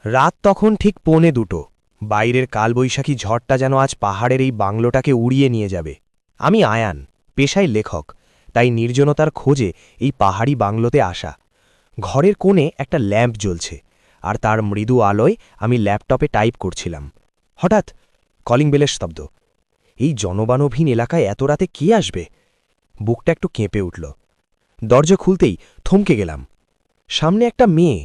রাত তখন ঠিক 1:45। বাইরের কালবৈশাখী ঝড়টা যেন আজ পাহাড়ের এই বাংলোটাকে উড়িয়ে নিয়ে যাবে। আমি আয়ান, পেশায় লেখক, তাই নির্জনতার খোঁজে এই পাহাড়ি বাংলোতে আসা। ঘরের কোণে একটা ল্যাম্প জ্বলছে, আর তার মৃদু আলোয় আমি ল্যাপটপে টাইপ করছিলাম। হঠাৎ কলিং বেলের শব্দ। এই জনবানহীন এলাকায় এত রাতে কে আসবে? বুকটা একটু কেঁপে উঠল। দরজা খুলতেই থমকে গেলাম। সামনে একটা মেয়ে,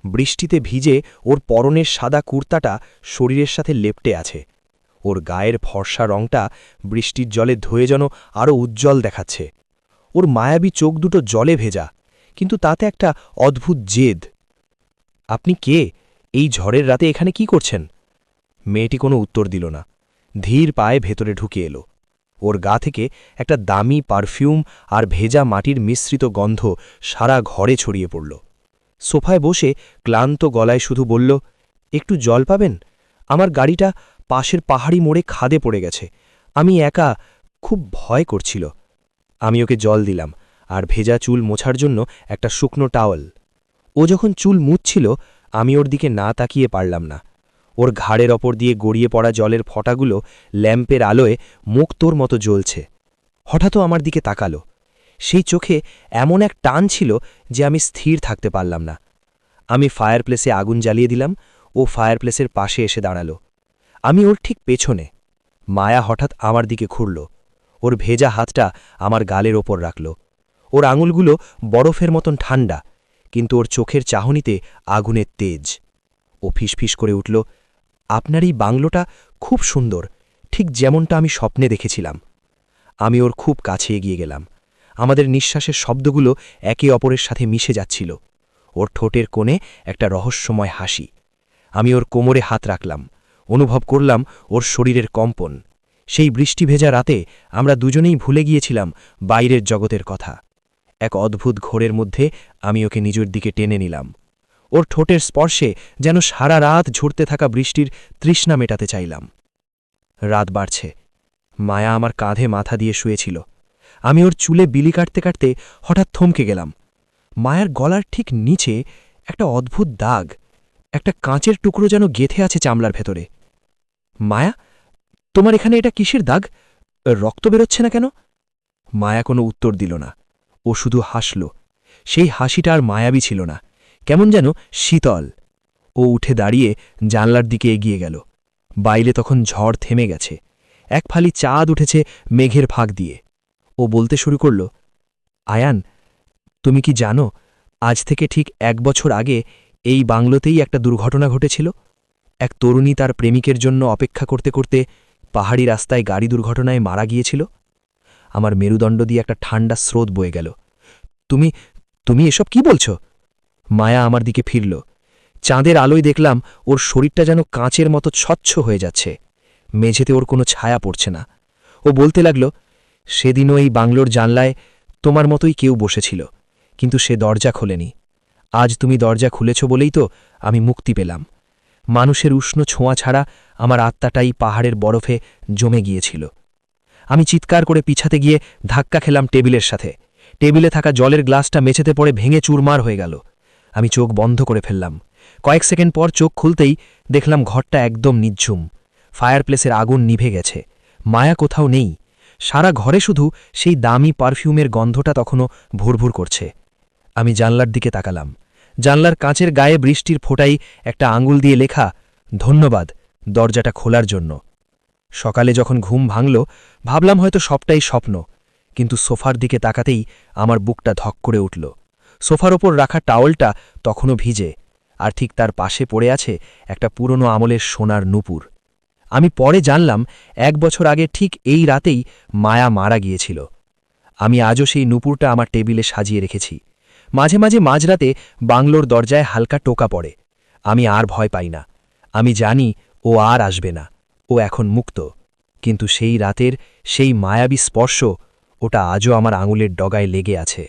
বৃষ্টিতে ভিজে ওর পরনের সাদা কুর্তাটা শরীরের সাথে লেপ্টে আছে। ওর গায়ের ফর্সা রংটা বৃষ্টির জলে ধুয়ে যেন আরও উজ্জ্বল দেখাচ্ছে। ওর মায়াবী চোখ দুটো জলে ভেজা, কিন্তু তাতে একটা অদ্ভুত জেদ। আপনি কে? এই ঝড়ের রাতে এখানে কি করছেন? মেয়েটি কোনো উত্তর দিল না। ধীর পায়ে ভেতরে ঢুকে এলো। ওর গা থেকে একটা দামি পারফিউম আর ভেজা মাটির মিশ্রিত গন্ধ সারা ঘরে ছড়িয়ে পড়ল। সোফায় বসে ক্লান্ত গলায় শুধু বলল, একটু জল পাবেন? আমার গাড়িটা পাশের পাহাড়ি মোড়ে খাদে পড়ে গেছে। আমি একা, খুব ভয় করছিল। আমি ওকে জল দিলাম, আর ভেজা চুল মোছার জন্য একটা শুকনো টাওয়াল। ও যখন চুল মুছছিল, আমি ওর দিকে না তাকিয়ে পারলাম না। ওর ঘাড়ের ওপর দিয়ে গড়িয়ে পড়া জলের ফোঁটাগুলো ল্যাম্পের আলোয় মুক্তোর মতো জ্বলছে। হঠাৎও আমার দিকে তাকালো। সেই চোখে এমন এক টান ছিল যে আমি স্থির থাকতে পারলাম না। আমি ফায়ারপ্লেসে আগুন জ্বালিয়ে দিলাম। ও ফায়ারপ্লেসের পাশে এসে দাঁড়ালো। আমি ওর ঠিক পেছনে। মায়া হঠাৎ আমার দিকে ঘুরল। ওর ভেজা হাতটা আমার গালের ওপর রাখল। ওর আঙুলগুলো বরফের মতন ঠান্ডা, কিন্তু ওর চোখের চাহনিতে আগুনের তেজ। ও ফিসফিস করে উঠল, আপনার এই বাংলোটা খুব সুন্দর, ঠিক যেমনটা আমি স্বপ্নে দেখেছিলাম। আমি ওর খুব কাছে এগিয়ে গেলাম। আমাদের নিঃশ্বাসের শব্দগুলো একে অপরের সাথে মিশে যাচ্ছিল। ওর ঠোঁটের কোণে একটা রহস্যময় হাসি। আমি ওর কোমরে হাত রাখলাম, অনুভব করলাম ওর শরীরের কম্পন। সেই বৃষ্টি ভেজা রাতে আমরা দুজনেই ভুলে গিয়েছিলাম বাইরের জগতের কথা। এক অদ্ভুত ঘোরের মধ্যে আমি ওকে নিজের দিকে টেনে নিলাম। ওর ঠোঁটের স্পর্শে যেন সারা রাত ঝরতে থাকা বৃষ্টির তৃষ্ণা মেটাতে চাইলাম। রাত বাড়ছে। মায়া আমার কাঁধে মাথা দিয়ে শুয়েছিল। আমি ওর চুলে বিলি কাটতে কাটতে হঠাৎ থমকে গেলাম। মায়ার গলার ঠিক নিচে একটা অদ্ভুত দাগ, একটা কাঁচের টুকরো যেন গেথে আছে চামড়ার ভেতরে। মায়া, তোমার এখানে এটা কিসের দাগ? রক্ত বেরোচ্ছে না কেন? মায়া কোনো উত্তর দিল না। ও শুধু হাসল। সেই হাসিটা আর মায়াবী ছিল না, কেমন যেন শীতল। ও উঠে দাঁড়িয়ে জানলার দিকে এগিয়ে গেল। বাইরে তখন ঝড় থেমে গেছে। এক ফালি চাঁদ উঠেছে মেঘের ফাঁক দিয়ে। ও বলতে শুরু করল, আয়ান, তুমি কি জানো, আজ থেকে ঠিক 1 বছর আগে এই বাংলোতেই একটা দুর্ঘটনা ঘটেছিল। এক তরুণী তার প্রেমিকের জন্য অপেক্ষা করতে করতে পাহাড়ি রাস্তায় গাড়ি দুর্ঘটনায় মারা গিয়েছিল। আমার মেরুদণ্ড দিয়ে একটা ঠান্ডা স্রোত বয়ে গেল। তুমি তুমি এসব কি বলছ? মায়া আমার দিকে ফিরল। চাঁদের আলোয় দেখলাম ওর শরীরটা যেন কাঁচের মতো স্বচ্ছ হয়ে যাচ্ছে। মেঝেতে ওর কোনো ছায়া পড়ছে না। ও বলতে লাগল, সেদিনও এই বাংলোর জানলায় তোমার মতোই কেউ বসেছিল, কিন্তু সে দরজা খোলেনি। আজ তুমি দরজা খুলেছ বলেই তো আমি মুক্তি পেলাম। মানুষের উষ্ণ ছোঁয়া ছাড়া আমার আত্মাটাই পাহাড়ের বরফে জমে গিয়েছিল। আমি চিৎকার করে পিছাতে গিয়ে ধাক্কা খেলাম টেবিলের সাথে। টেবিলে থাকা জলের গ্লাসটা মেঝেতে পড়ে ভেঙে চুরমার হয়ে গেল। আমি চোখ বন্ধ করে ফেললাম। কয়েক সেকেন্ড পর চোখ খুলতেই দেখলাম ঘরটা একদম নিঝুম। ফায়ারপ্লেসের আগুন নিভে গেছে। মায়া কোথাও নেই। সারা ঘরে শুধু সেই দামি পারফিউমের গন্ধটা তখনও ভুরভুর করছে। আমি জানলার দিকে তাকালাম। জানলার কাঁচের গায়ে বৃষ্টির ফোঁটাই একটা আঙুল দিয়ে লেখা, ধন্যবাদ দরজাটা খোলার জন্য। সকালে যখন ঘুম ভাঙল, ভাবলাম হয়তো সবটাই স্বপ্ন, কিন্তু সোফার দিকে তাকাতেই আমার বুকটা ধক করে উঠল। সোফার ওপর রাখা টাওয়ালটা তখনও ভিজে, আর ঠিক তার পাশে পড়ে আছে একটা পুরনো আমলের সোনার নুপুর। আমি পরে জানলাম 1 বছর আগে ঠিক এই রাতেই মায়া মারা গিয়েছিল। আমি আজও সেই নুপুরটা আমার টেবিলে সাজিয়ে রেখেছি। মাঝে মাঝে মাঝরাতে বাংলোর দরজায় হালকা টোকা পড়ে। আমি আর ভয় পাই না। আমি জানি ও আর আসবে না। ও এখন মুক্ত। কিন্তু সেই রাতের সেই মায়াবী স্পর্শ, ওটা আজও আমার আঙুলের ডগায় লেগে আছে।